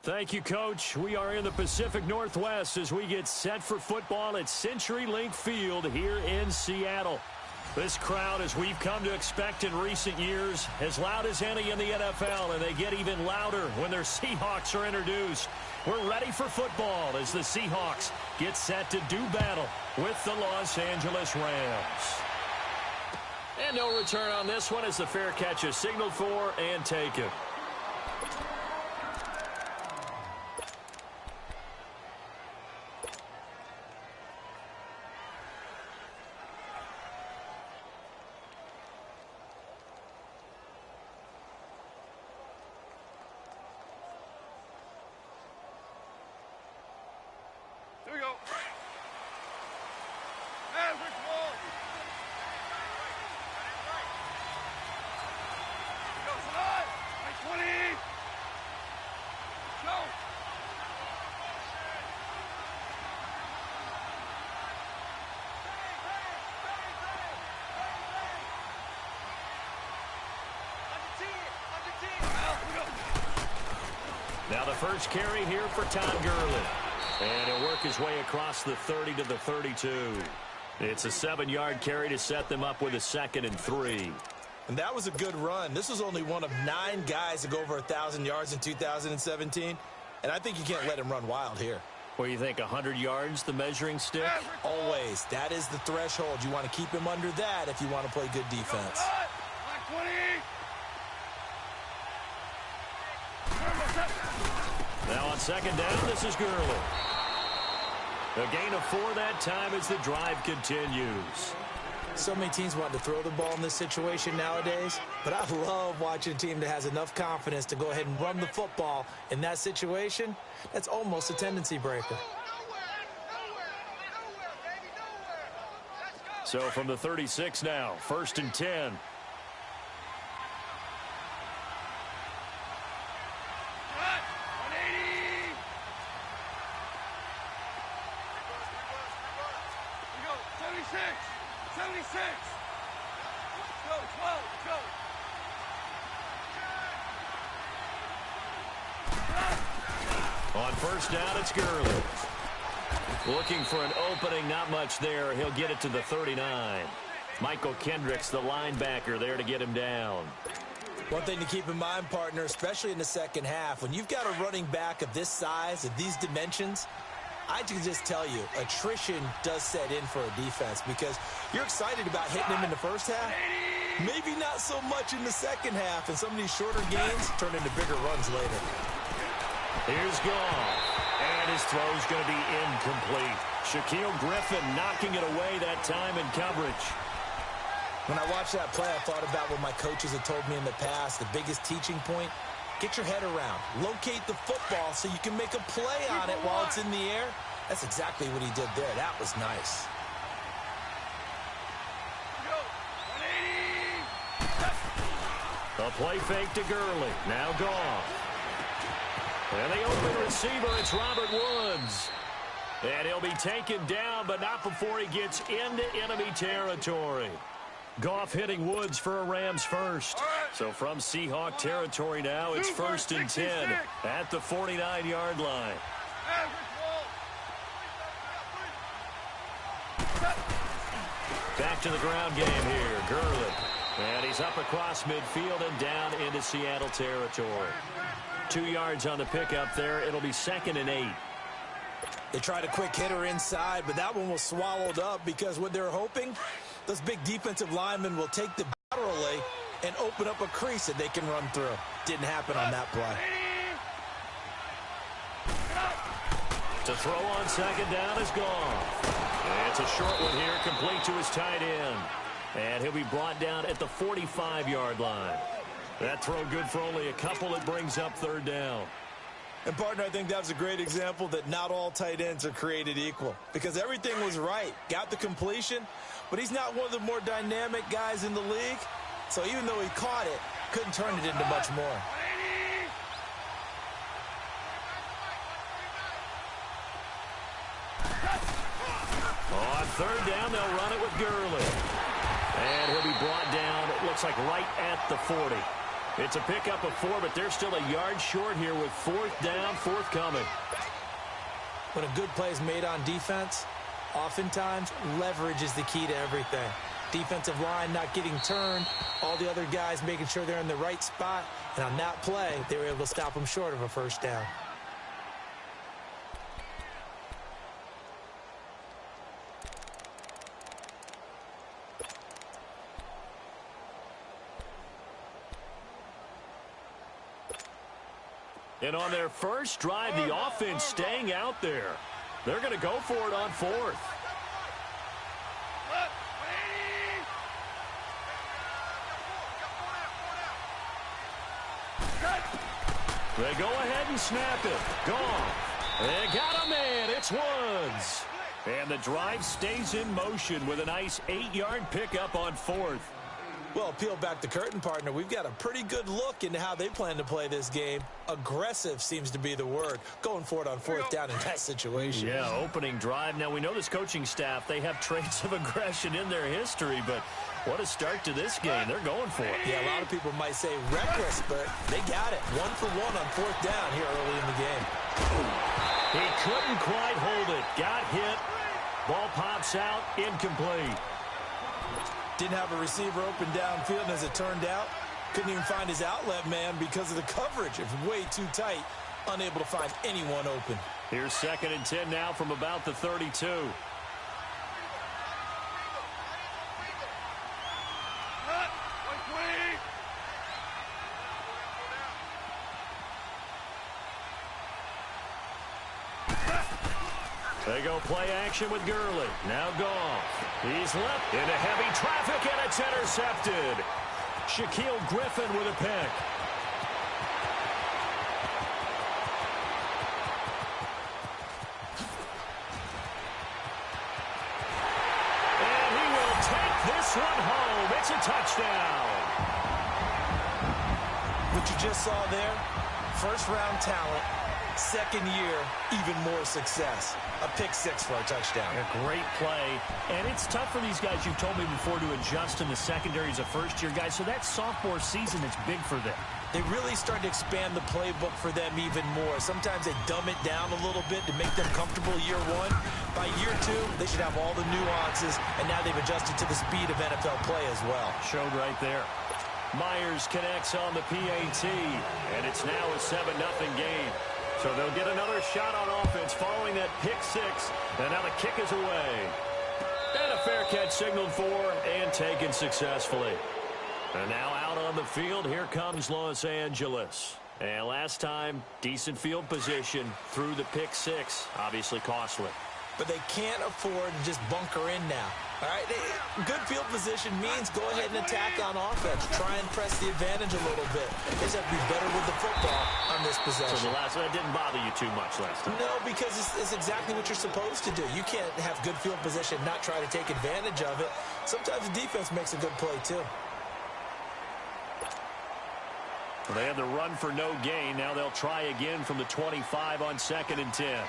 Thank you, Coach. We are in the Pacific Northwest as we get set for football at CenturyLink Field here in Seattle. This crowd, as we've come to expect in recent years, as loud as any in the NFL, and they get even louder when their Seahawks are introduced. We're ready for football as the Seahawks get set to do battle with the Los Angeles Rams. And no return on this one as the fair catch is signaled for and taken. Now the first carry here for Todd Gurley. And he'll work his way across the 30 to the 32. It's a 7-yard carry to set them up with a 2nd and 3. And that was a good run. This was only one of 9 guys to go over 1,000 yards in 2017. And I think you can't let him run wild here. What do you think, 100 yards, the measuring stick? Always. That is the threshold. You want to keep him under that if you want to play good defense. Now on 2nd down, this is Gurley. A gain of 4 that time as the drive continues. So many teams want to throw the ball in this situation nowadays, but I love watching a team that has enough confidence to go ahead and run the football in that situation. That's almost a tendency breaker. So from the 36 now, 1st and 10. On 1st down, it's Gurley. Looking for an opening, not much there. He'll get it to the 39. Michael Kendricks, the linebacker, there to get him down. One thing to keep in mind, partner, especially in the second half, when you've got a running back of this size, of these dimensions, I can just tell you, attrition does set in for a defense because you're excited about hitting him in the first half. Maybe not so much in the second half, and some of these shorter gains turn into bigger runs later. Here's Goff, and his throw's going to be incomplete. Shaquille Griffin knocking it away that time in coverage. When I watched that play, I thought about what my coaches had told me in the past. The biggest teaching point, get your head around. Locate the football so you can make a play on it while it's in the air. That's exactly what he did there. That was nice. A play fake to Gurley. Now Goff. And the open receiver, it's Robert Woods. And he'll be taken down, but not before he gets into enemy territory. Goff hitting Woods for a Rams first. So from Seahawk territory now, it's 1st and 10 at the 49-yard line. Back to the ground game here, Gurley. And he's up across midfield and down into Seattle territory. 2 yards on the pickup there. It'll be 2nd and 8. They tried a quick hitter inside, but that one was swallowed up because what they're hoping, those big defensive linemen will take the lateral and open up a crease that they can run through. Didn't happen on that play. To throw on 2nd down is Goff. It's a short one here, complete to his tight end. And he'll be brought down at the 45-yard line. That throw good for only a couple. It brings up 3rd down. And, partner, I think that was a great example that not all tight ends are created equal because everything was right. Got the completion, but he's not one of the more dynamic guys in the league. So even though he caught it, couldn't turn it into much more. On 3rd down, they'll run it with Gurley. And he'll be brought down, it looks like right at the 40. It's a pickup of 4, but they're still a yard short here with 4th down, forthcoming. When a good play is made on defense, oftentimes leverage is the key to everything. Defensive line not getting turned, all the other guys making sure they're in the right spot, and on that play, they were able to stop them short of a first down. And on their first drive, the offense staying out there. They're going to go for it on 4th. They go ahead and snap it. Gone. They got a man. It's Woods. And the drive stays in motion with a nice 8-yard pickup on 4th. Well, peel back the curtain, partner. We've got a pretty good look into how they plan to play this game. Aggressive seems to be the word. Going for it on 4th down in that situation. Yeah, opening drive. Now, we know this coaching staff, they have traits of aggression in their history, but what a start to this game. They're going for it. Yeah, a lot of people might say reckless, but they got it. 1 for 1 on 4th down here early in the game. He couldn't quite hold it. Got hit. Ball pops out. Incomplete. Didn't have a receiver open downfield, and as it turned out, couldn't even find his outlet man because of the coverage. It was way too tight, unable to find anyone open. Here's 2nd and 10 now from about the 32. They go play action with Gurley. Now Goff. He's left into heavy traffic, and it's intercepted. Shaquille Griffin with a pick. And he will take this one home. It's a touchdown. What you just saw there, first-round talent, second year, even more success. A pick 6 for a touchdown. A great play. And it's tough for these guys, you've told me before, to adjust in the secondary as a first-year guy. So that sophomore season is big for them. They really started to expand the playbook for them even more. Sometimes they dumb it down a little bit to make them comfortable year 1. By year 2, they should have all the nuances, and now they've adjusted to the speed of NFL play as well. Showed right there. Myers connects on the PAT, and it's now a 7-0 game. So they'll get another shot on offense following that pick 6. And now the kick is away. And a fair catch signaled for and taken successfully. And now out on the field, here comes Los Angeles. And last time, decent field position through the pick 6. Obviously costly. But they can't afford to just bunker in now. All right, good field position means go ahead and attack on offense. Try and press the advantage a little bit. They just have to be better with the football on this possession. So that didn't bother you too much last time? No, because it's exactly what you're supposed to do. You can't have good field position and not try to take advantage of it. Sometimes the defense makes a good play, too. Well, they had the run for no gain. Now they'll try again from the 25 on 2nd and 10.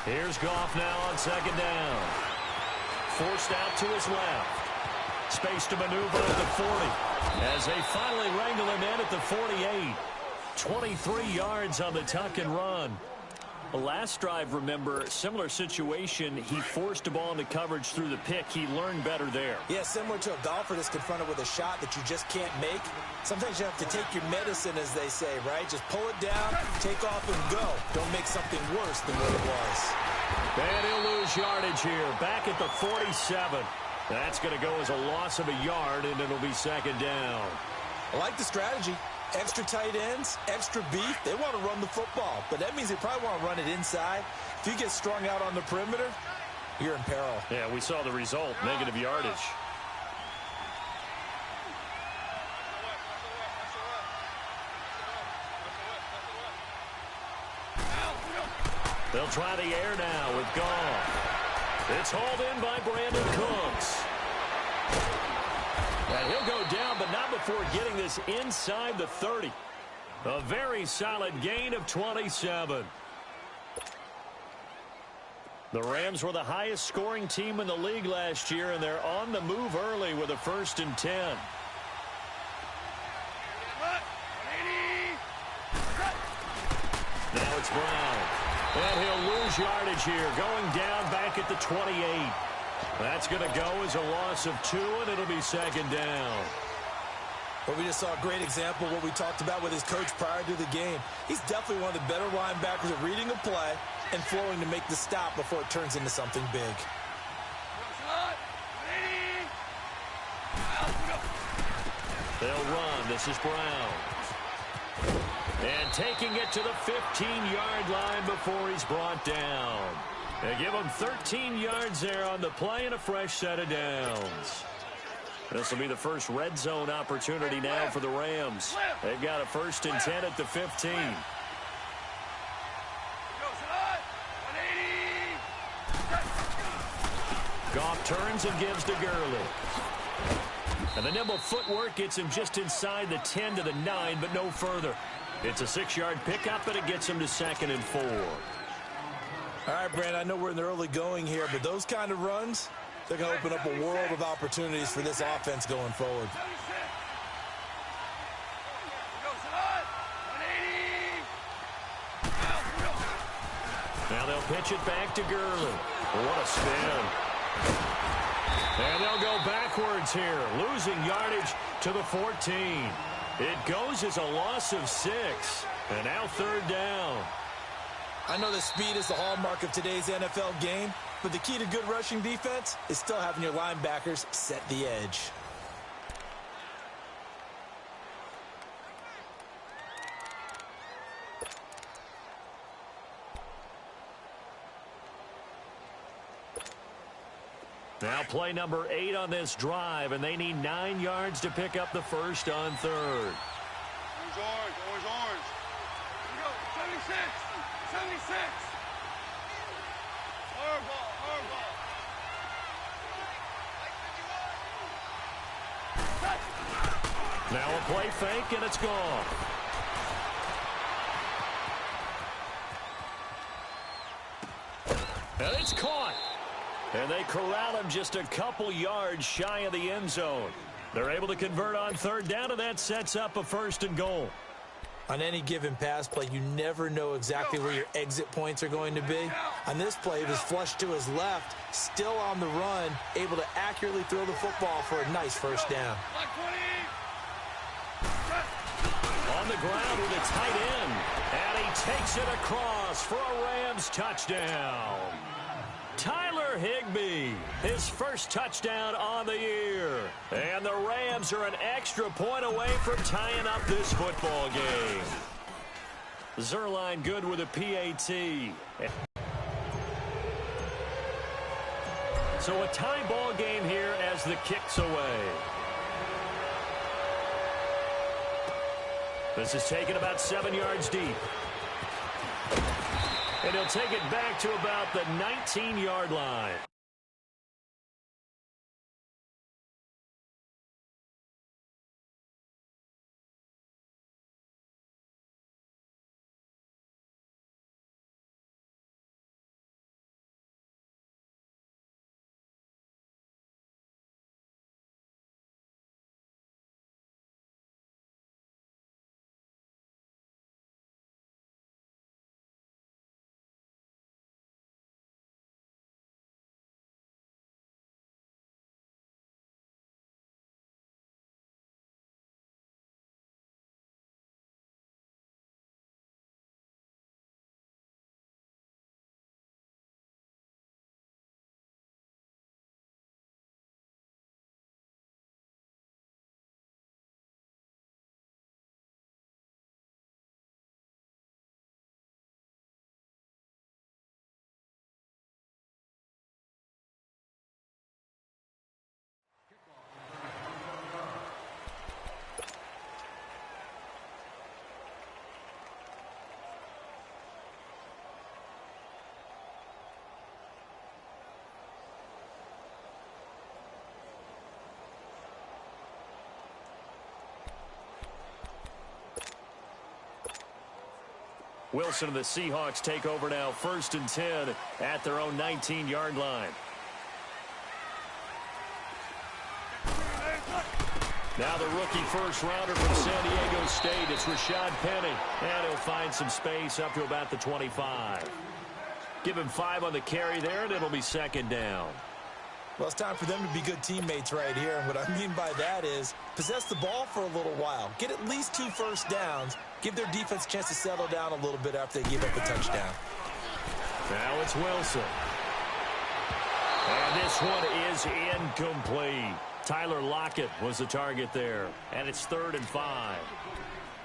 Here's Goff now on 2nd down. Forced out to his left. Space to maneuver at the 40. As they finally wrangle him in at the 48. 23 yards on the tuck and run. The last drive, remember, similar situation. He forced a ball into coverage through the pick. He learned better there. Yeah, similar to a golfer that's confronted with a shot that you just can't make. Sometimes you have to take your medicine, as they say, right? Just pull it down, take off, and go. Don't make something worse than what it was. And he'll lose yardage here. Back at the 47. That's going to go as a loss of a yard, and it'll be 2nd down. I like the strategy. Extra tight ends, extra beef. They want to run the football, but that means they probably want to run it inside. If you get strung out on the perimeter, you're in peril. Yeah, we saw the result, negative yardage. They'll try the air now with Goff. It's hauled in by Brandon Cooks. And he'll go down, but not before getting this inside the 30. A very solid gain of 27. The Rams were the highest scoring team in the league last year, and they're on the move early with a 1st and 10. Now it's Brown. And he'll lose yardage here, going down back at the 28. That's going to go as a loss of 2, and it'll be 2nd down. Well, we just saw a great example of what we talked about with his coach prior to the game. He's definitely one of the better linebackers at reading a play and flowing to make the stop before it turns into something big. They'll run. This is Brown. And taking it to the 15-yard line before he's brought down. They give him 13 yards there on the play and a fresh set of downs. This will be the first red zone opportunity now for the Rams. They've got a 1st and 10 at the 15. Goff turns and gives to Gurley. And the nimble footwork gets him just inside the 10 to the 9, but no further. It's a 6-yard pickup, and it gets him to 2nd and 4. All right, Brand, I know we're in the early going here, but those kind of runs, they're going to open up a world of opportunities for this offense going forward. Now they'll pitch it back to Gurley. What a spin. And they'll go backwards here, losing yardage to the 14. It goes as a loss of 6. And now 3rd down. I know that speed is the hallmark of today's NFL game, but the key to good rushing defense is still having your linebackers set the edge. Now play number 8 on this drive, and they need 9 yards to pick up the 1st on 3rd. Orange, orange. Here we go, 76, 76. Hard ball. Now a play fake, and it's gone. And it's caught. And they corral him just a couple yards shy of the end zone. They're able to convert on 3rd down, and that sets up a 1st and goal. On any given pass play, you never know exactly where your exit points are going to be. On this play, he was flushed to his left, still on the run, able to accurately throw the football for a nice 1st down. On the ground with a tight end, and he takes it across for a Rams touchdown. Tyler Higbee, his 1st touchdown on the year. And the Rams are an extra point away from tying up this football game. Zerline good with a PAT. So a tie ball game here as the kick's away. This is taken about 7 yards deep. And he'll take it back to about the 19-yard line. Wilson and the Seahawks take over now, 1st and 10 at their own 19-yard line. Now the rookie first-rounder from San Diego State. It's Rashad Penny. And he'll find some space up to about the 25. Give him 5 on the carry there, and it'll be 2nd down. Well, it's time for them to be good teammates right here. And what I mean by that is possess the ball for a little while. Get at least 2 first downs. Give their defense a chance to settle down a little bit after they give up a touchdown. Now it's Wilson. And this one is incomplete. Tyler Lockett was the target there. And it's 3rd and 5.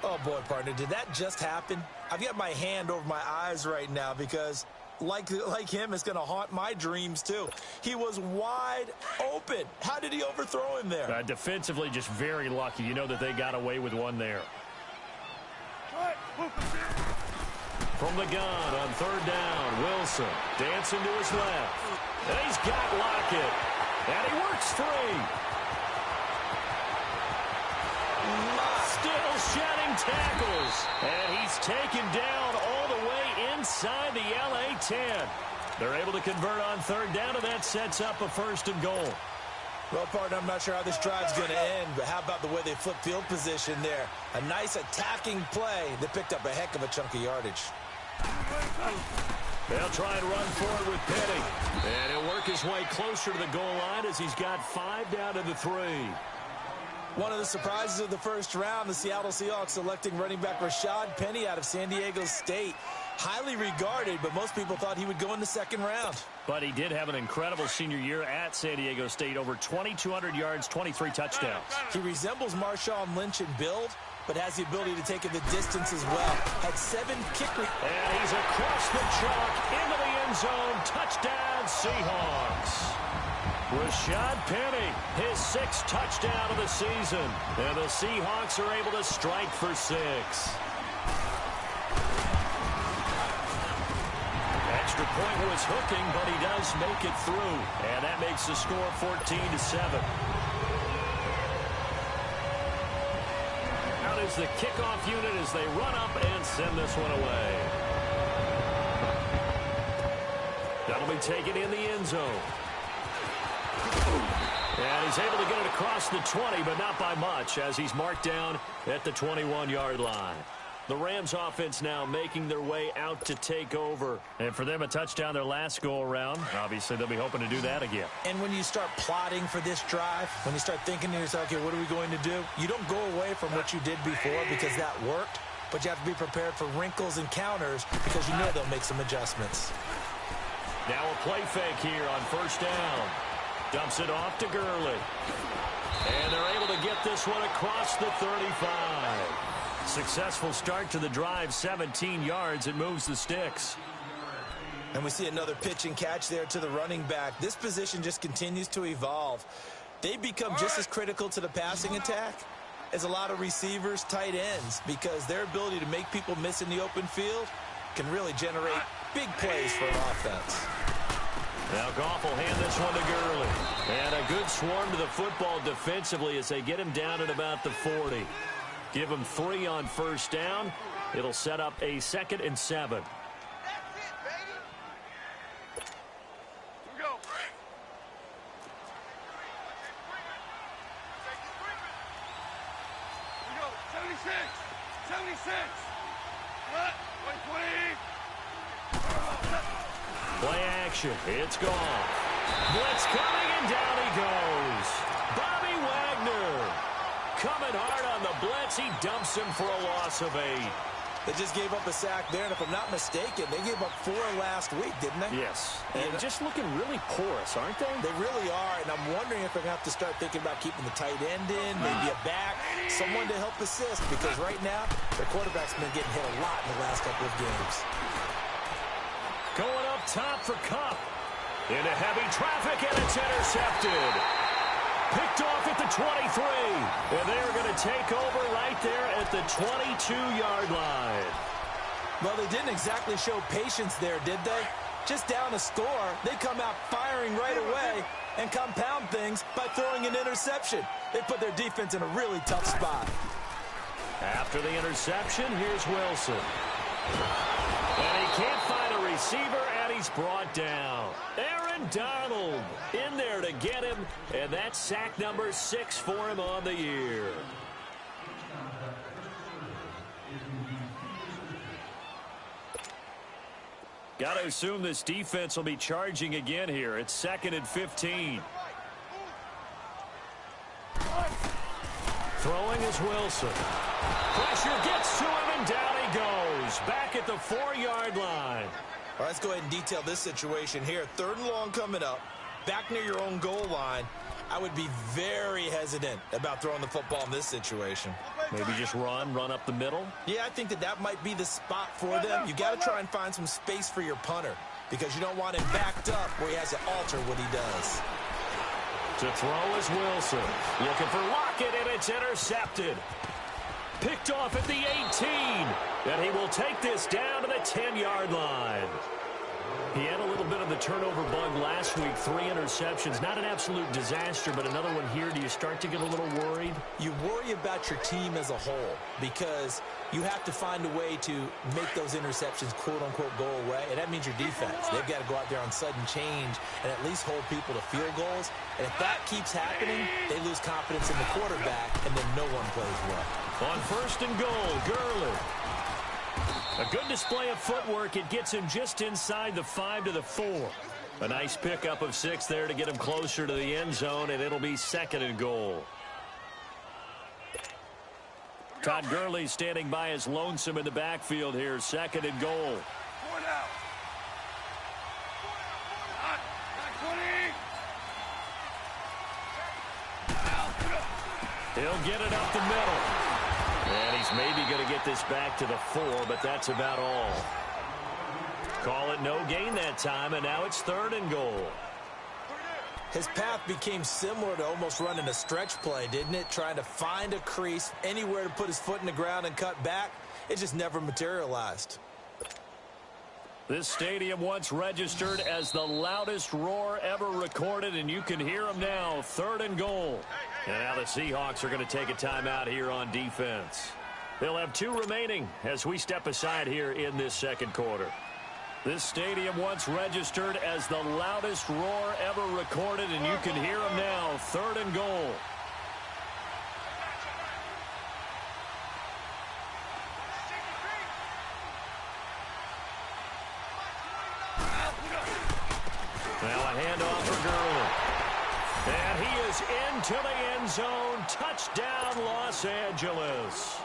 Oh, boy, partner, did that just happen? I've got my hand over my eyes right now because, like him, it's going to haunt my dreams, too. He was wide open. How did he overthrow him there? Defensively, just very lucky. You know that they got away with one there. From the gun on 3rd down, Wilson dancing to his left. And he's got Lockett. And he works free. Still shedding tackles. And he's taken down all the way inside the LA 10. They're able to convert on 3rd down, and that sets up a 1st and goal. Well, partner, I'm not sure how this drive's going to end, but how about the way they flip field position there? A nice attacking play that picked up a heck of a chunk of yardage. They'll try and run forward with Penny. And he'll work his way closer to the goal line as he's got 5 down to the 3. One of the surprises of the first round, the Seattle Seahawks selecting running back Rashad Penny out of San Diego State. Highly regarded, but most people thought he would go in the 2nd round. But he did have an incredible senior year at San Diego State. Over 2,200 yards, 23 touchdowns. He resembles Marshawn Lynch in build, but has the ability to take it the distance as well. Had 7 kick... And he's across the chalk into the end zone. Touchdown, Seahawks. Rashad Penny, his 6th touchdown of the season. And the Seahawks are able to strike for 6. Extra point was hooking, but he does make it through. And that makes the score 14-7. Out is the kickoff unit as they run up and send this one away. That'll be taken in the end zone. And he's able to get it across the 20, but not by much, as he's marked down at the 21-yard line. The Rams offense now making their way out to take over. And for them, a touchdown their last go-around. Obviously, they'll be hoping to do that again. And when you start plotting for this drive, when you start thinking to yourself, okay, what are we going to do? You don't go away from what you did before because that worked, but you have to be prepared for wrinkles and counters because you know they'll make some adjustments. Now a play fake here on 1st down. Dumps it off to Gurley. And they're able to get this one across the 35. Successful start to the drive, 17 yards. It moves the sticks. And we see another pitch and catch there to the running back. This position just continues to evolve. They become just as critical to the passing attack as a lot of receivers, tight ends, because their ability to make people miss in the open field can really generate big plays for an offense. Now Goff will hand this one to Gurley. And a good swarm to the football defensively as they get him down at about the 40. Give him 3 on 1st down. It'll set up a 2nd and 7. That's it, baby. Here we go. Here we go. 76. 76. What? 120. Play action. It's gone. Blitz coming, and down he goes. Bobby Wagner coming hard on the blitz. He dumps him for a loss of 8. They just gave up a sack there, and if I'm not mistaken, they gave up 4 last week, didn't they? Yes. And just looking really porous, aren't they? They really are, and I'm wondering if they're going to have to start thinking about keeping the tight end in, maybe a back, someone to help assist, because right now, their quarterback's been getting hit a lot in the last couple of games. Going up top for Kupp. Into heavy traffic, and it's intercepted. Picked off at the 23. And they're going to take over right there at the 22-yard line. Well, they didn't exactly show patience there, did they? Just down a score, they come out firing right away and compound things by throwing an interception. They put their defense in a really tough spot. After the interception, here's Wilson. And he can't find a receiver, and he's brought down. Aaron Donald in there to get him, and that's sack number 6 for him on the year. Got to assume this defense will be charging again here. It's 2nd and 15. Throwing is Wilson. Pressure gets to him, and down he goes. Back at the 4-yard line. All right, let's go ahead and detail this situation here. 3rd and long coming up. Back near your own goal line. I would be very hesitant about throwing the football in this situation. Maybe just run up the middle? Yeah, I think that might be the spot for them. You got to try and find some space for your punter because you don't want him backed up where he has to alter what he does. To throw is Wilson. Looking for Lockett, and it's intercepted. Picked off at the 18. And he will take this down to the 10-yard line. He had a little bit of the turnover bug last week. 3 interceptions. Not an absolute disaster, but another one here. Do you start to get a little worried? You worry about your team as a whole because you have to find a way to make those interceptions, quote-unquote, go away, and that means your defense. They've got to go out there on sudden change and at least hold people to field goals. And if that keeps happening, they lose confidence in the quarterback, and then no one plays well. On 1st and goal, Gurley. A good display of footwork. It gets him just inside the 5 to the 4. A nice pickup of 6 there to get him closer to the end zone, and it'll be 2nd and goal. Todd Gurley standing by his lonesome in the backfield here. 2nd and goal. He'll get it up the middle. And he's maybe going to get this back to the 4, but that's about all. Call it no gain that time, and now it's 3rd and goal. His path became similar to almost running a stretch play, didn't it? Trying to find a crease, anywhere to put his foot in the ground and cut back. It just never materialized. This stadium once registered as the loudest roar ever recorded, and you can hear him now. 3rd and goal. And now the Seahawks are going to take a timeout here on defense. They'll have 2 remaining as we step aside here in this 2nd quarter. This stadium once registered as the loudest roar ever recorded, and you can hear him now. 3rd and goal. Now a handoff for Gurley. And he is into the end zone. Touchdown, Los Angeles.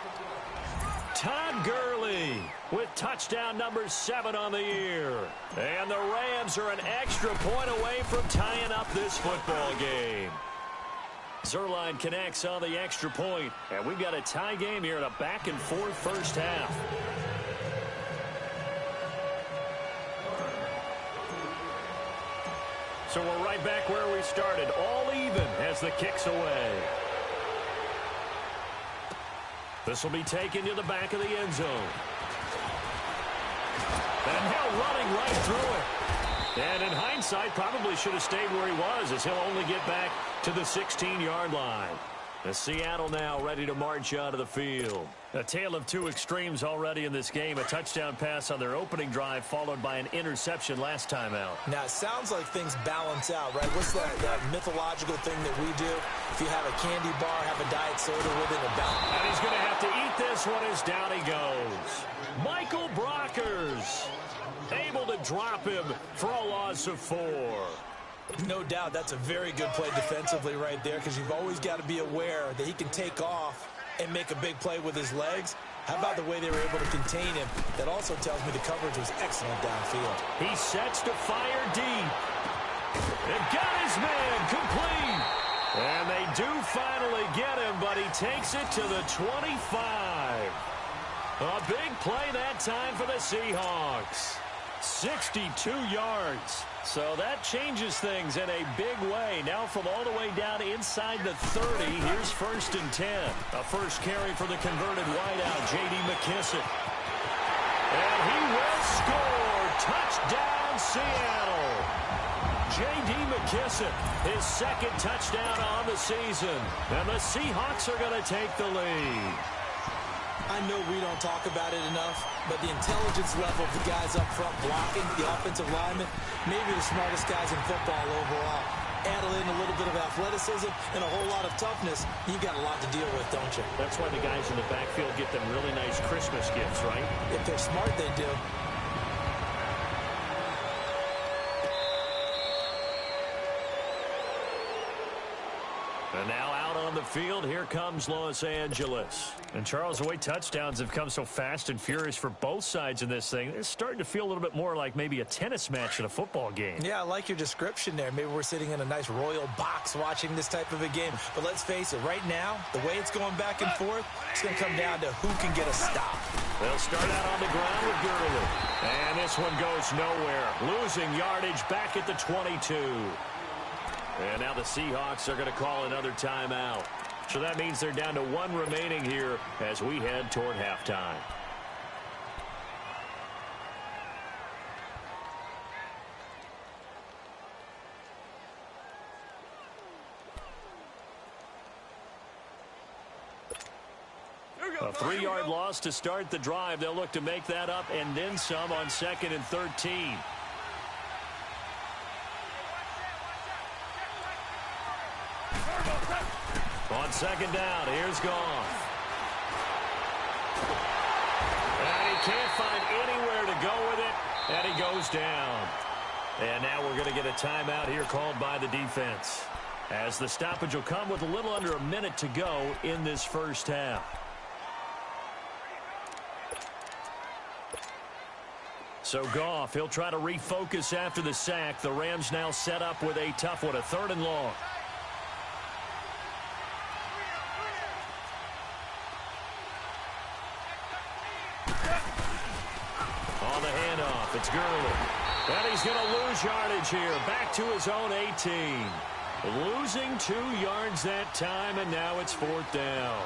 Todd Gurley with touchdown number 7 on the year. And the Rams are an extra point away from tying up this football game. Zerline connects on the extra point. And we've got a tie game here in a back-and-forth first half. So we're right back where we started, all even as the kick's away. This will be taken to the back of the end zone. And now running right through it. And in hindsight, probably should have stayed where he was, as he'll only get back to the 16-yard line. The Seattle now ready to march out of the field. A tale of 2 extremes already in this game. A touchdown pass on their opening drive, followed by an interception last time out. Now, it sounds like things balance out, right? What's that mythological thing that we do? If you have a candy bar, have a diet soda with it, and balance. And he's going to have to eat this one as down he goes. Michael Brockers able to drop him for a loss of 4. No doubt that's a very good play defensively right there, because you've always got to be aware that he can take off and make a big play with his legs. How about the way they were able to contain him? That also tells me the coverage was excellent downfield. He sets to fire deep. And got his man complete. And they do finally get him, but he takes it to the 25. A big play that time for the Seahawks. 62 yards. So that changes things in a big way. Now from all the way down inside the 30, here's 1st and 10. A first carry for the converted wideout, J.D. McKissick. And he will score. Touchdown, Seattle. J.D. McKissick, his 2nd touchdown on the season. And the Seahawks are going to take the lead. I know we don't talk about it enough, but the intelligence level of the guys up front blocking, the offensive linemen, maybe the smartest guys in football overall. Add in a little bit of athleticism and a whole lot of toughness, you've got a lot to deal with, don't you? That's why the guys in the backfield get them really nice Christmas gifts, right? If they're smart, they do. And now out on the field, here comes Los Angeles. And Charles, the way touchdowns have come so fast and furious for both sides in this thing, it's starting to feel a little bit more like maybe a tennis match in a football game. Yeah, I like your description there. Maybe we're sitting in a nice royal box watching this type of a game. But let's face it, right now, the way it's going back and forth, it's going to come down to who can get a stop. They'll start out on the ground with Gurley. And this one goes nowhere. Losing yardage back at the 22. And now the Seahawks are going to call another timeout. So that means they're down to one remaining here as we head toward halftime. A 3-yard loss to start the drive. They'll look to make that up and then some on 2nd and 13. On 2nd down, here's Goff. And he can't find anywhere to go with it, and he goes down. And now we're going to get a timeout here called by the defense, as the stoppage will come with a little under a minute to go in this first half. So Goff, he'll try to refocus after the sack. The Rams now set up with a tough one, a 3rd and long. It's Gurley. And he's going to lose yardage here. Back to his own 18. Losing 2 yards that time, and now it's 4th down.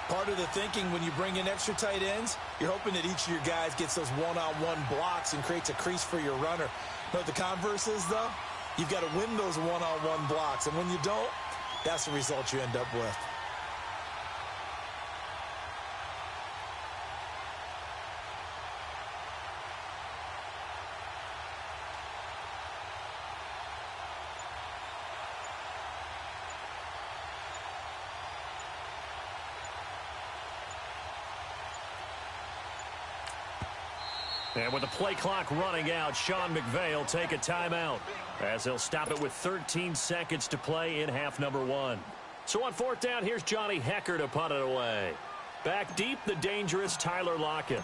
Part of the thinking when you bring in extra tight ends, you're hoping that each of your guys gets those one-on-one blocks and creates a crease for your runner. But the converse is, though, you've got to win those one-on-one blocks. And when you don't, that's the result you end up with. And with the play clock running out, Sean McVay will take a timeout as he'll stop it with 13 seconds to play in half number 1. So on 4th down, here's Johnny Hekker to punt it away. Back deep, the dangerous Tyler Lockett.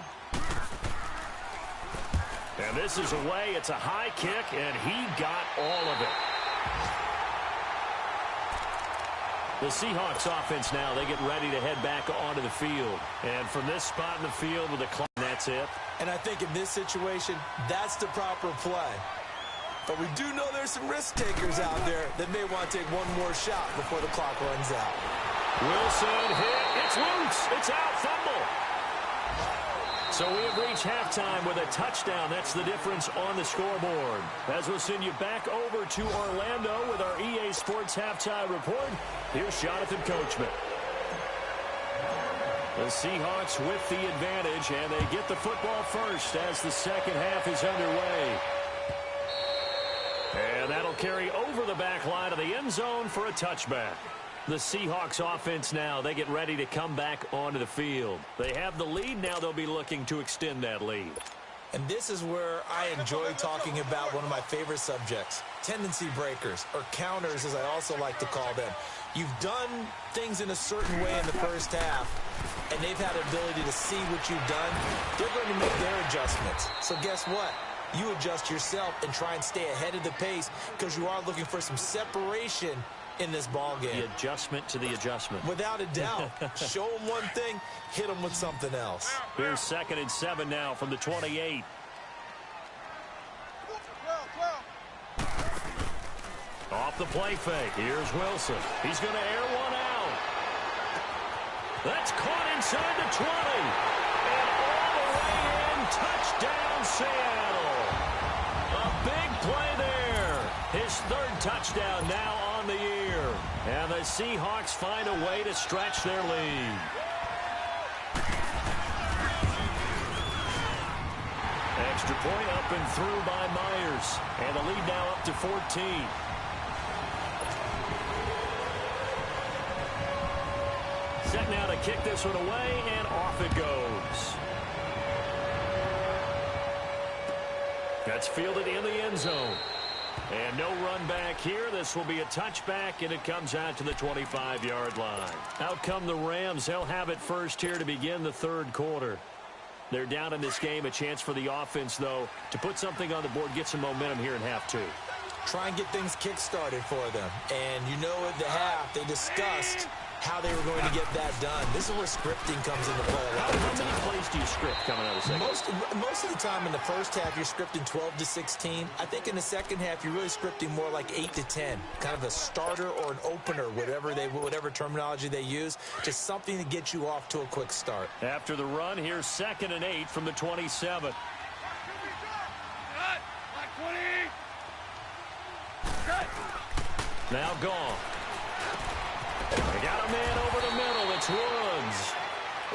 And this is away. It's a high kick, and he got all of it. The Seahawks offense now, they get ready to head back onto the field. And from this spot in the field with a clock, that's it. And I think in this situation, that's the proper play. But we do know there's some risk takers out there that may want to take one more shot before the clock runs out. Wilson hit. It's loose. It's out. Fumble. So we have reached halftime with a touchdown. That's the difference on the scoreboard. As we'll send you back over to Orlando with our EA Sports Halftime Report, here's Jonathan Coachman. The Seahawks with the advantage, and they get the football first as the second half is underway. And that'll carry over the back line of the end zone for a touchback. The Seahawks offense now, they get ready to come back onto the field. They have the lead. Now they'll be looking to extend that lead. And this is where I enjoy talking about one of my favorite subjects, tendency breakers, or counters as I also like to call them. You've done things in a certain way in the first half, and they've had the ability to see what you've done. They're going to make their adjustments. So guess what? You adjust yourself and try and stay ahead of the pace because you are looking for some separation in this ball game. The adjustment to the adjustment. Without a doubt. Show them one thing, hit them with something else. Here's 2nd and 7 now from the 28. Off the play fake. Here's Wilson. He's going to air one out. That's caught inside the 20. And all the way in. Touchdown, Seattle. A big play there. His 3rd touchdown now on the year. And the Seahawks find a way to stretch their lead. Extra point up and through by Myers. And the lead now up to 14. Set now to kick this one away, and off it goes. That's fielded in the end zone. And no run back here. This will be a touchback, and it comes out to the 25-yard line. Out come the Rams. They'll have it first here to begin the third quarter. They're down in this game. A chance for the offense, though, to put something on the board, get some momentum here in half two. Try and get things kick-started for them. And you know at the half, they discussed how they were going to get that done. This is where scripting comes into play a lot of the time. How many plays do you script coming out of the second? Most of the time in the first half, you're scripting 12 to 16. I think in the second half, you're really scripting more like 8 to 10. Kind of a starter or an opener, whatever terminology they use. Just something to get you off to a quick start. After the run, here's 2nd and 8 from the 27. Now gone. They got a man over the middle. It's Woods.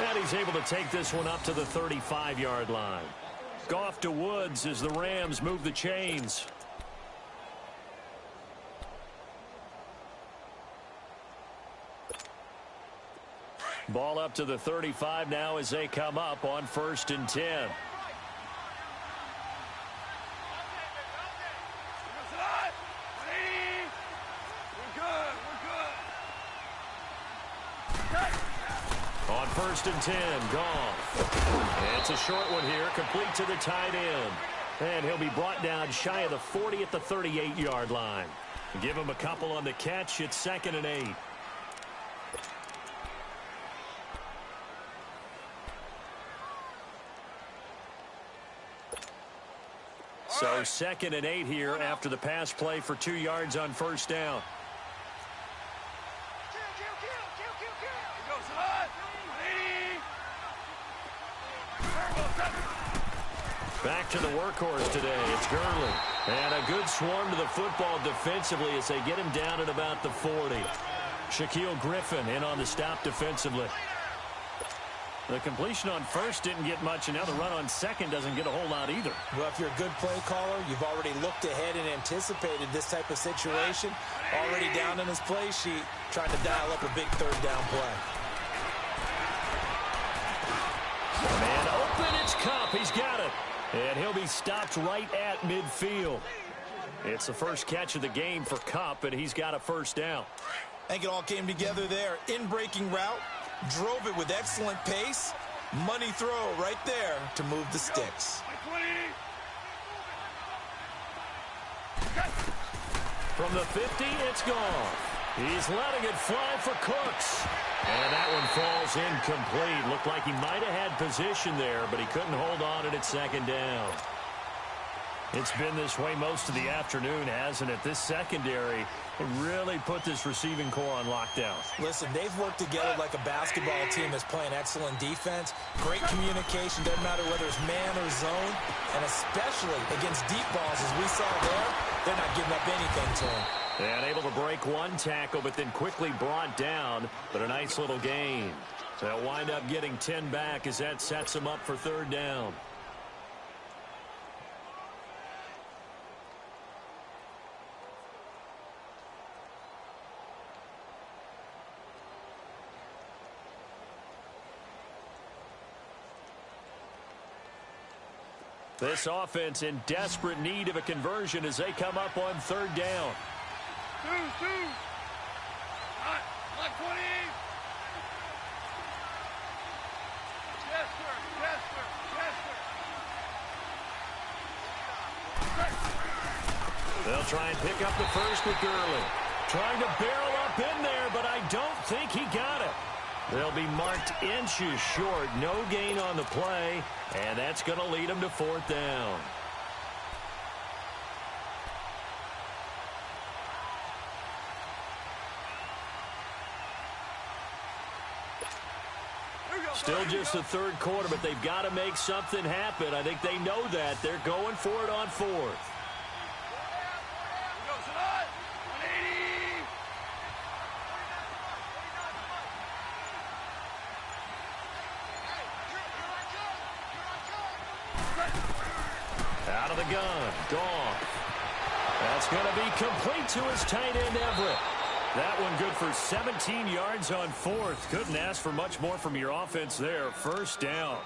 And he's able to take this one up to the 35-yard line. Goff to Woods as the Rams move the chains. Ball up to the 35 now as they come up on 1st and 10. On 1st and 10, Goff. It's a short one here, complete to the tight end. And he'll be brought down shy of the 40 at the 38-yard line. Give him a couple on the catch. It's 2nd and 8. So 2nd and 8 here after the pass play for 2 yards on 1st down. Back to the workhorse today. It's Gurley. And a good swarm to the football defensively as they get him down at about the 40. Shaquille Griffin in on the stop defensively. The completion on 1st didn't get much, and now the run on 2nd doesn't get a whole lot either. Well, if you're a good play caller, you've already looked ahead and anticipated this type of situation. Already down in his play sheet, trying to dial up a big 3rd down play. Man open, it's Kupp. He's got it. And he'll be stopped right at midfield. It's the first catch of the game for Kupp, and he's got a 1st down. I think it all came together there. In-breaking route, drove it with excellent pace. Money throw right there to move the sticks. From the 50, it's gone. He's letting it fly for Cooks. And that one falls incomplete. Looked like he might have had position there, but he couldn't hold on it at 2nd down. It's been this way most of the afternoon, hasn't it? This secondary really put this receiving core on lockdown. Listen, they've worked together like a basketball team that's playing excellent defense. Great communication, doesn't matter whether it's man or zone. And especially against deep balls, as we saw there, they're not giving up anything to him. And able to break one tackle, but then quickly brought down. But a nice little gain. They'll wind up getting 10 back as that sets them up for 3rd down. This offense in desperate need of a conversion as they come up on 3rd down. Two. Hot 20. Yes, sir. They'll try and pick up the 1st with Gurley. Trying to barrel up in there, but I don't think he got it. They'll be marked inches short. No gain on the play, and that's going to lead them to 4th down. Still just the 3rd quarter, but they've got to make something happen. I think they know that. They're going for it on 4th. Out of the gun. Goff. That's going to be complete to his tight end, Everett. That one good for 17 yards on fourth. Couldn't ask for much more from your offense there. First down.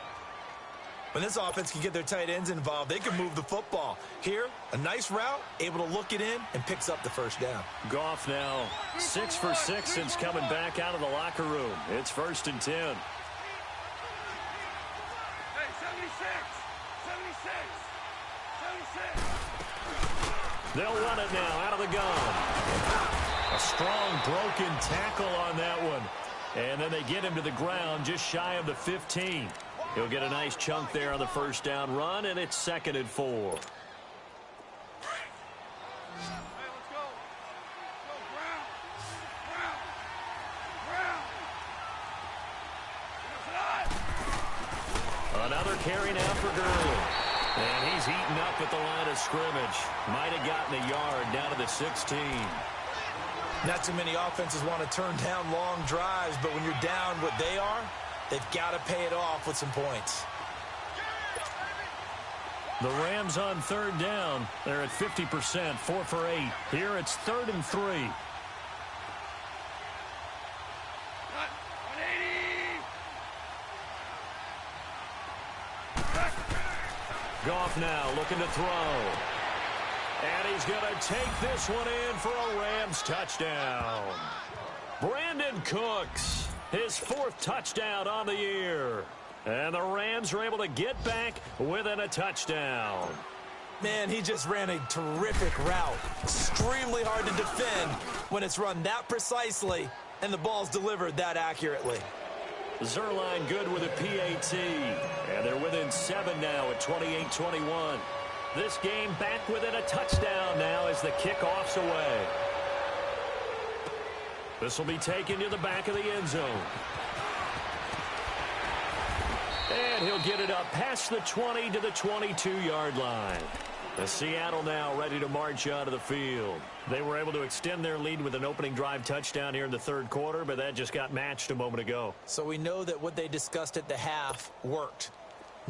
When this offense can get their tight ends involved, they can move the football. Here, a nice route, able to look it in, and picks up the first down. Goff now 6 for 6 since coming back out of the locker room. It's 1st and 10. Hey, 76! 76! 76! They'll run it now out of the gun. A strong broken tackle on that one. And then they get him to the ground just shy of the 15. He'll get a nice chunk there on the first down run, and it's 2nd and 4. Hey, let's go. Let's go, Brown. Brown. Brown. Another carry now for Gurley. And he's eaten up at the line of scrimmage. Might have gotten a yard down to the 16. Not too many offenses want to turn down long drives, but when you're down what they are, they've got to pay it off with some points. The Rams on 3rd down. They're at 50%, 4 for 8. Here it's 3rd and 3. 180! Goff now looking to throw. And he's going to take this one in for a Rams touchdown. Brandon Cooks, his 4th touchdown on the year. And the Rams are able to get back within a touchdown. Man, he just ran a terrific route. Extremely hard to defend when it's run that precisely and the ball's delivered that accurately. Zerline good with a PAT. And they're within 7 now at 28-21. This game back within a touchdown now as the kickoff's away. This will be taken to the back of the end zone. And he'll get it up past the 20 to the 22-yard line. The Seattle now ready to march out of the field. They were able to extend their lead with an opening drive touchdown here in the 3rd quarter, but that just got matched a moment ago. So we know that what they discussed at the half worked.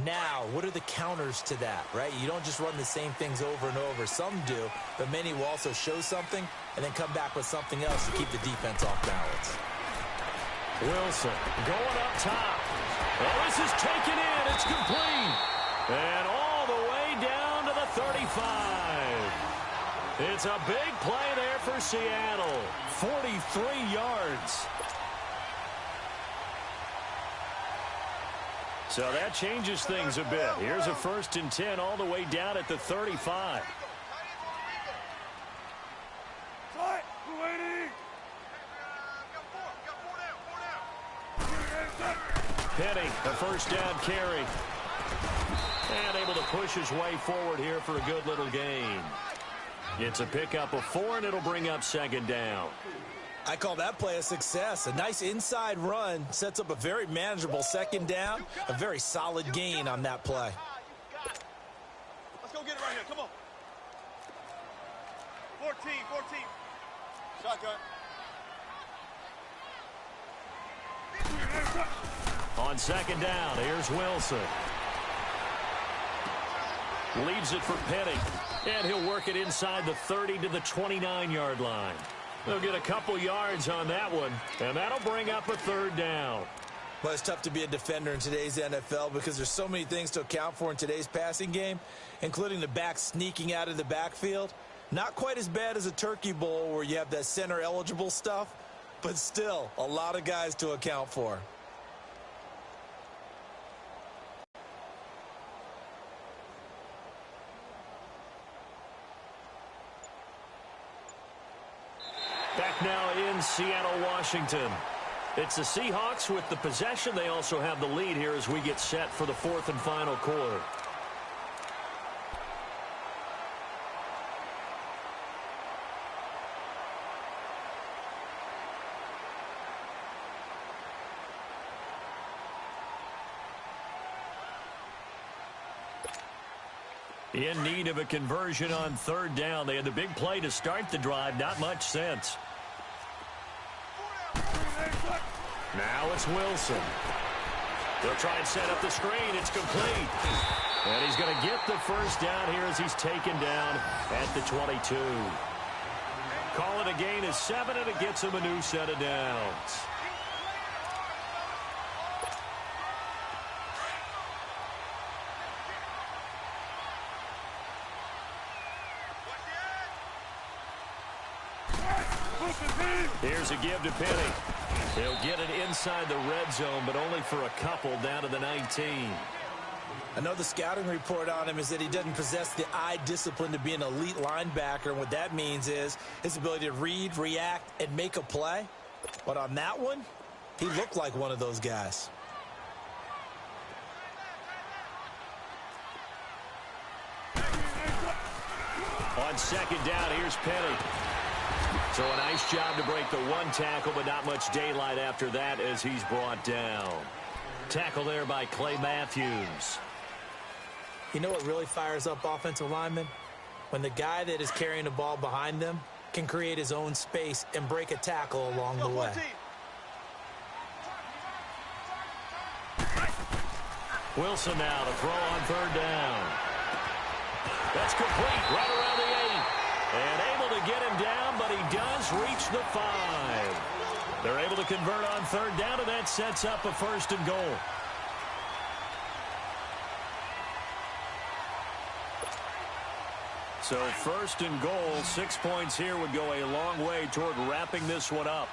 Now, what are the counters to that, right? You don't just run the same things over and over. Some do, but many will also show something and then come back with something else to keep the defense off balance. Wilson going up top. Oh, this is taken in. It's complete. And all the way down to the 35. It's a big play there for Seattle. 43 yards. So that changes things a bit. Here's a 1st and 10 all the way down at the 35. Penny, a first down carry. And able to push his way forward here for a good little gain. It's a pickup of 4, and it'll bring up 2nd down. I call that play a success. A nice inside run sets up a very manageable 2nd down. A very solid gain on that play. Let's go get it right here. Come on. 14. Shotgun. On 2nd down, here's Wilson. Leaves it for Penny. And he'll work it inside the 30 to the 29-yard line. They'll get a couple yards on that one, and that'll bring up a 3rd down. Well, it's tough to be a defender in today's NFL because there's so many things to account for in today's passing game, including the back sneaking out of the backfield. Not quite as bad as a turkey bowl where you have that center-eligible stuff, but still a lot of guys to account for. Back now in Seattle, Washington. It's the Seahawks with the possession. They also have the lead here as we get set for the 4th and final quarter. In need of a conversion on 3rd down. They had the big play to start the drive. Not much sense. Now it's Wilson. They'll try and set up the screen. It's complete. And he's going to get the first down here as he's taken down at the 22. Call it a gain of 7, and it gets him a new set of downs. Here's a give to Penny. He'll get it inside the red zone, but only for a couple down to the 19. I know the scouting report on him is that he doesn't possess the eye discipline to be an elite linebacker. And what that means is his ability to read, react, and make a play. But on that one, he looked like one of those guys. On second down, here's Penny. So a nice job to break the one tackle, but not much daylight after that as he's brought down. Tackle there by Clay Matthews. You know what really fires up offensive linemen? When the guy that is carrying the ball behind them can create his own space and break a tackle along the way. Wilson now to throw on third down. That's complete right around the 8. And able to get him down, but he does reach the 5. They're able to convert on third down, and that sets up a 1st and goal. So 1st and goal, 6 points here would go a long way toward wrapping this one up.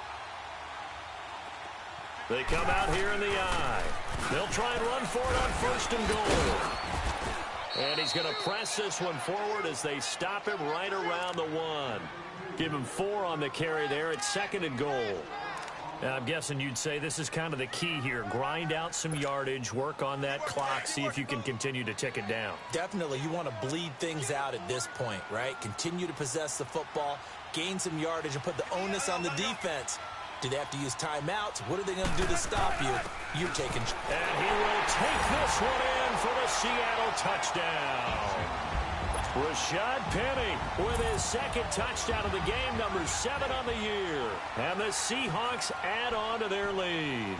They come out here in the eye. They'll try and run for it on 1st and goal. And he's going to press this one forward as they stop him right around the 1. Give him 4 on the carry there at 2nd and goal. Now, I'm guessing you'd say this is kind of the key here. Grind out some yardage, work on that clock, see if you can continue to tick it down. Definitely. You want to bleed things out at this point, right? Continue to possess the football, gain some yardage, and put the onus on the defense. Do they have to use timeouts? What are they going to do to stop you? You're taking... And he will take this one in for the Seattle touchdown. Rashad Penny with his 2nd touchdown of the game, number 7 on the year. And the Seahawks add on to their lead.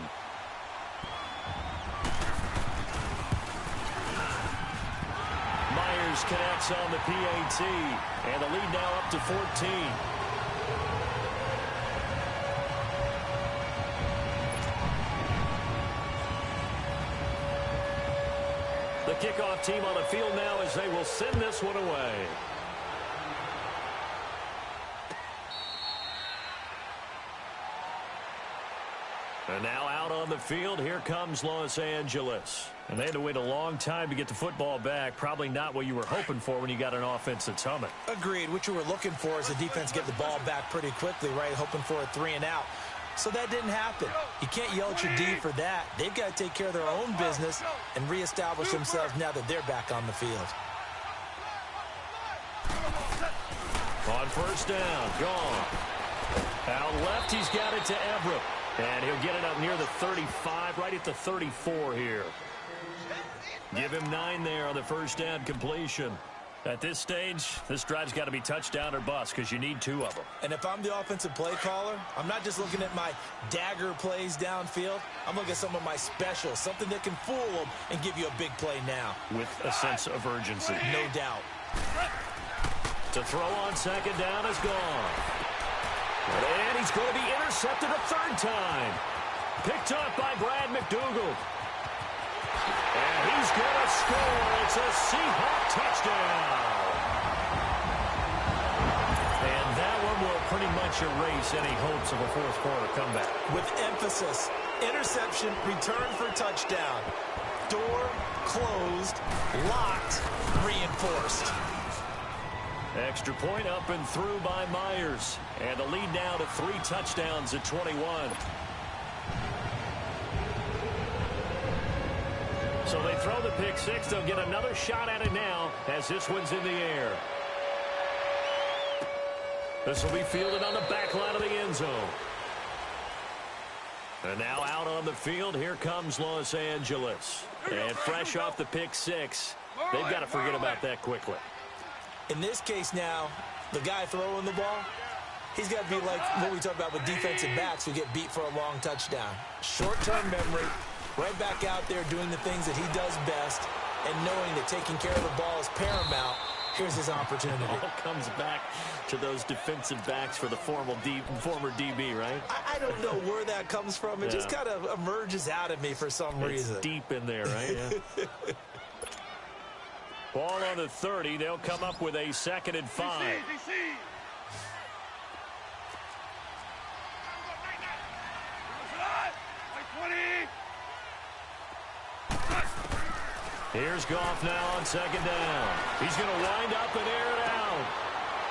Myers connects on the PAT. And the lead now up to 14. The kickoff team on the field now as they will send this one away. And now out on the field, here comes Los Angeles. And they had to wait a long time to get the football back. Probably not what you were hoping for when you got an offense that's humming. Agreed. What you were looking for is the defense get the ball back pretty quickly, right? Hoping for a 3 and out. So that didn't happen. You can't yell at your D for that. They've got to take care of their own business and reestablish themselves now that they're back on the field. On 1st down, gone. Out left, he's got it to Everett. And he'll get it up near the 35, right at the 34 here. Give him 9 there on the 1st down completion. At this stage, this drive's got to be touchdown or bust because you need 2 of them. And if I'm the offensive play caller, I'm not just looking at my dagger plays downfield. I'm looking at some of my specials, something that can fool them and give you a big play now. With a sense of urgency. No doubt. To throw on 2nd down is gone. And he's going to be intercepted a 3rd time. Picked up by Brad McDougald. And he's going to score. It's a Seahawk touchdown. And that one will pretty much erase any hopes of a 4th quarter comeback. With emphasis, interception, return for touchdown. Door closed, locked, reinforced. Extra point up and through by Myers. And the lead now to 3 touchdowns at 21. So they throw the pick 6. They'll get another shot at it now as this one's in the air. This will be fielded on the back line of the end zone. And now out on the field, here comes Los Angeles. And fresh off the pick 6, they've got to forget about that quickly. In this case now, the guy throwing the ball, he's got to be like what we talk about with defensive backs who get beat for a long touchdown. Short-term memory, Right back out there doing the things that he does best and knowing that taking care of the ball is paramount. Here's his opportunity. It all comes back to those defensive backs for the former DB, right? I don't know where that comes from. It just kind of emerges out of me for some reason. It's deep in there, right? Yeah. Ball on the 30. They'll come up with a 2nd and 5. Here's Goff now on 2nd down. He's going to wind up and air it out.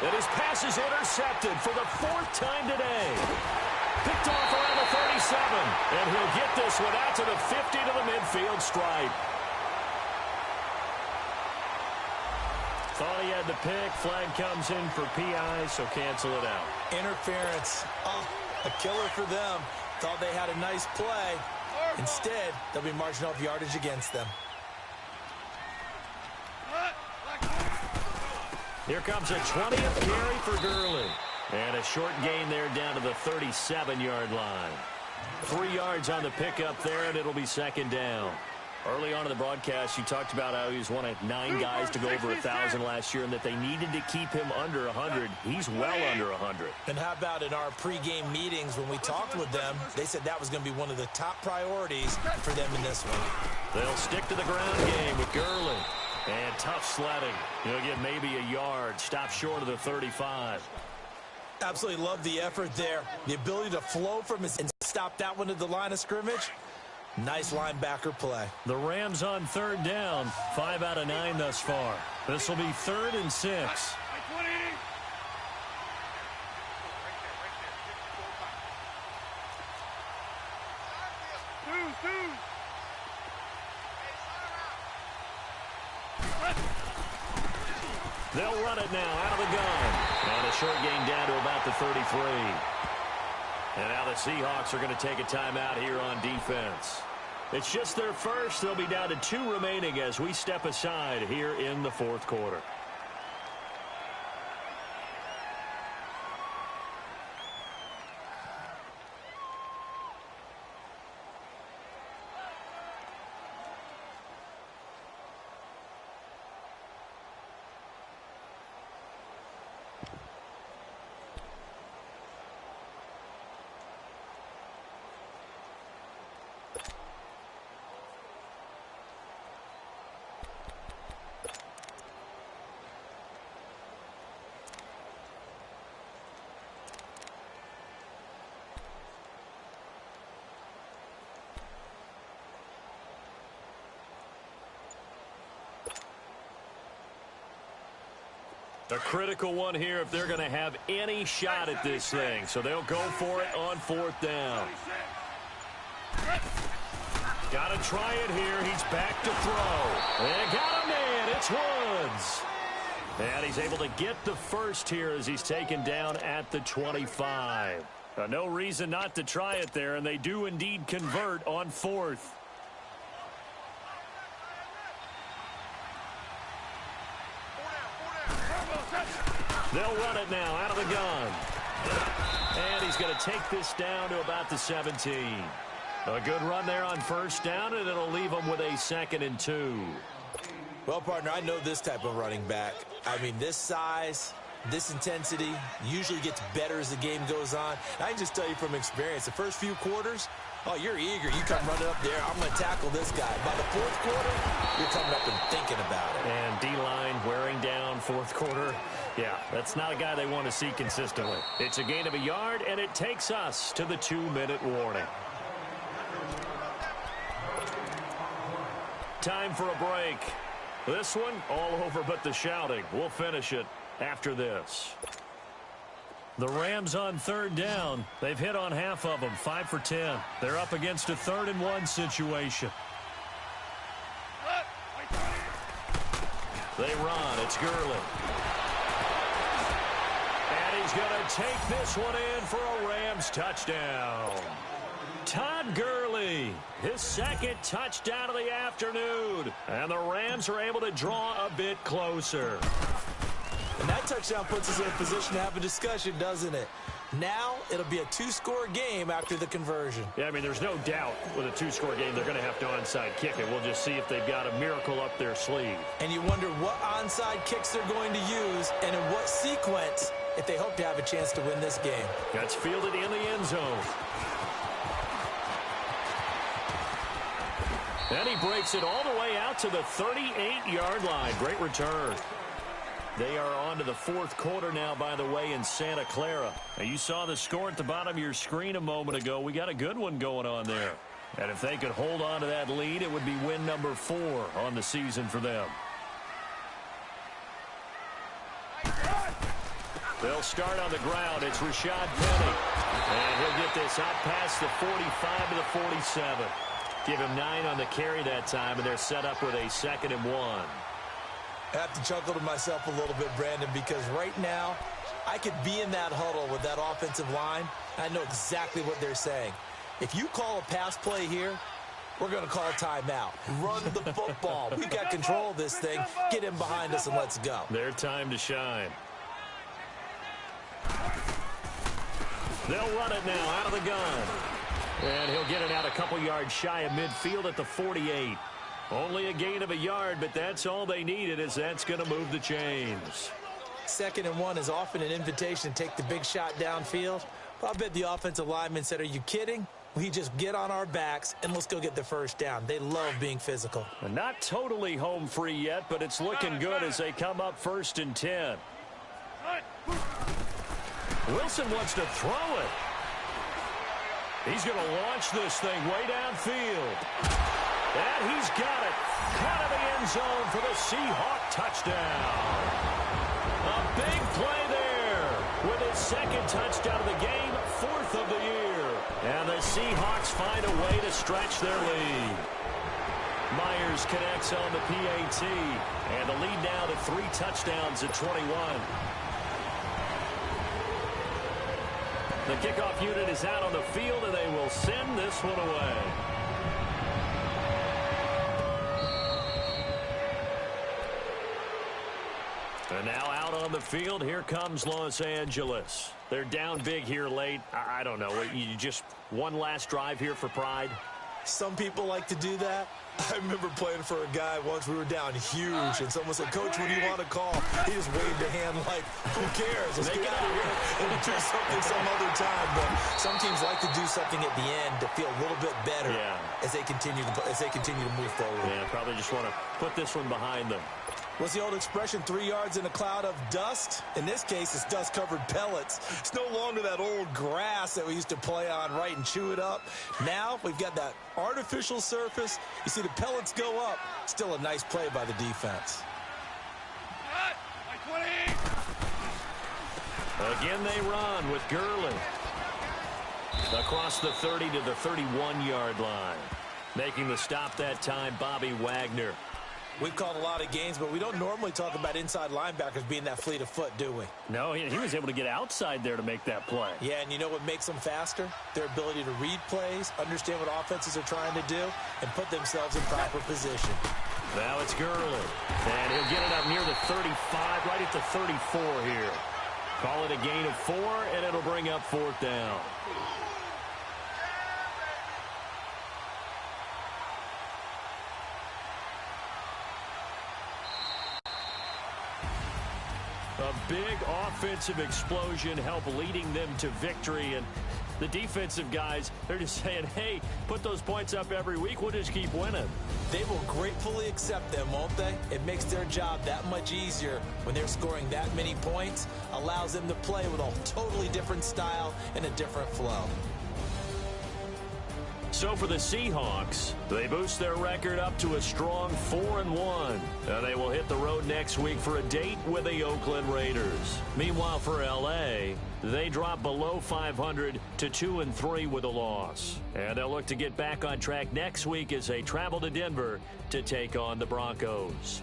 And his pass is intercepted for the 4th time today. Picked off around the 37. And he'll get this one out to the 50 to the midfield stripe. Thought he had the pick. Flag comes in for PI, so cancel it out. Interference. Oh, a killer for them. Thought they had a nice play. Instead, they'll be marching off yardage against them. Here comes a 20th carry for Gurley. And a short gain there down to the 37-yard line. 3 yards on the pickup there, and it'll be 2nd down. Early on in the broadcast, you talked about how he was one of 9 guys to go over 1,000 last year and that they needed to keep him under 100. He's well under 100. And how about in our pregame meetings when we talked with them, they said that was going to be one of the top priorities for them in this one. They'll stick to the ground game with Gurley. And tough sledding. He'll get maybe a yard. Stop short of the 35. Absolutely love the effort there. The ability to flow from his and stop that one at the line of scrimmage. Nice linebacker play. The Rams on 3rd down. 5 out of 9 thus far. This will be 3rd and 6. They'll run it now out of the gun. And a short gain down to about the 33. And now the Seahawks are going to take a timeout here on defense. It's just their first. They'll be down to 2 remaining as we step aside here in the 4th quarter. A critical one here if they're going to have any shot at this thing. So they'll go for it on 4th down. Got to try it here. He's back to throw. And got a man. It's Woods. And he's able to get the first here as he's taken down at the 25. No reason not to try it there, and they do indeed convert on 4th. They'll run it now out of the gun. And he's going to take this down to about the 17. A good run there on 1st down, and it'll leave them with a 2nd and 2. Well, partner, I know this type of running back. I mean, this size, this intensity usually gets better as the game goes on. I can just tell you from experience, the first few quarters, oh, you're eager. You come running up there. I'm going to tackle this guy. By the 4th quarter, you're coming up and thinking about it. And D-line wearing down 4th quarter. Yeah, that's not a guy they want to see consistently. It's a gain of a yard, and it takes us to the 2-minute warning. Time for a break. This one, all over but the shouting. We'll finish it after this. The Rams on 3rd down. They've hit on half of them, 5 for 10. They're up against a 3rd and 1 situation. They run. It's Gurley. And he's going to take this one in for a Rams touchdown. Todd Gurley, his 2nd touchdown of the afternoon. And the Rams are able to draw a bit closer. And that touchdown puts us in a position to have a discussion, doesn't it? Now it'll be a two-score game after the conversion. Yeah, I mean, there's no doubt with a two-score game they're going to have to onside kick it. We'll just see if they've got a miracle up their sleeve. And you wonder what onside kicks they're going to use and in what sequence if they hope to have a chance to win this game. That's fielded in the end zone. And he breaks it all the way out to the 38-yard line. Great return. They are on to the fourth quarter now, by the way, in Santa Clara. Now, you saw the score at the bottom of your screen a moment ago. We got a good one going on there. And if they could hold on to that lead, it would be win number 4 on the season for them. They'll start on the ground. It's Rashad Penny. And he'll get this out past the 45 to the 47. Give him 9 on the carry that time, and they're set up with a 2nd and 1. I have to chuckle to myself a little bit, Brandon, because right now I could be in that huddle with that offensive line. I know exactly what they're saying. If you call a pass play here, we're going to call a timeout. Run the football. We've got control of this thing. Get him behind us and let's go. Their time to shine. They'll run it now out of the gun. And he'll get it out a couple yards shy of midfield at the 48. Only a gain of a yard, but that's all they needed, as that's going to move the chains. 2nd and 1 is often an invitation to take the big shot downfield. But I bet the offensive lineman said, are you kidding? We just get on our backs and let's go get the first down. They love being physical. Not totally home free yet, but it's looking good as they come up 1st and 10. Wilson wants to throw it. He's going to launch this thing way downfield. And he's got it. Caught in the end zone for the Seahawk touchdown. A big play there with his 2nd touchdown of the game, 4th of the year. And the Seahawks find a way to stretch their lead. Myers connects on the PAT. And the lead now to 3 touchdowns at 21. The kickoff unit is out on the field, and they will send this one away. And now out on the field, here comes Los Angeles. They're down big here late. I don't know. You just one last drive here for pride? Some people like to do that. I remember playing for a guy once. We were down huge, and someone said, Coach, what do you want to call? He just waved a hand like, who cares? Let's get out of here and do something some other time. But some teams like to do something at the end to feel a little bit better as they continue to move forward. Yeah, probably just want to put this one behind them. What's the old expression, 3 yards in a cloud of dust? In this case, it's dust-covered pellets. It's no longer that old grass that we used to play on, right, and chew it up. Now we've got that artificial surface. You see the pellets go up. Still a nice play by the defense. Again, they run with Gurley. Across the 30 to the 31-yard line. Making the stop that time, Bobby Wagner. We've called a lot of games, but we don't normally talk about inside linebackers being that fleet of foot, do we? No, he was able to get outside there to make that play. Yeah, and you know what makes them faster? Their ability to read plays, understand what offenses are trying to do, and put themselves in proper position. Now it's Gurley. And he'll get it up near the 35, right at the 34 here. Call it a gain of 4, and it'll bring up 4th down. A big offensive explosion helped leading them to victory. And the defensive guys, they're just saying, hey, put those points up every week. We'll just keep winning. They will gratefully accept them, won't they? It makes their job that much easier when they're scoring that many points. Allows them to play with a totally different style and a different flow. So for the Seahawks, they boost their record up to a strong 4-1. And they will hit the road next week for a date with the Oakland Raiders. Meanwhile, for L.A., they drop below 500 to 2-3 with a loss. And they'll look to get back on track next week as they travel to Denver to take on the Broncos.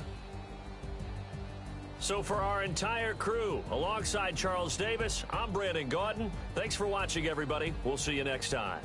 So for our entire crew, alongside Charles Davis, I'm Brandon Gaudin. Thanks for watching, everybody. We'll see you next time.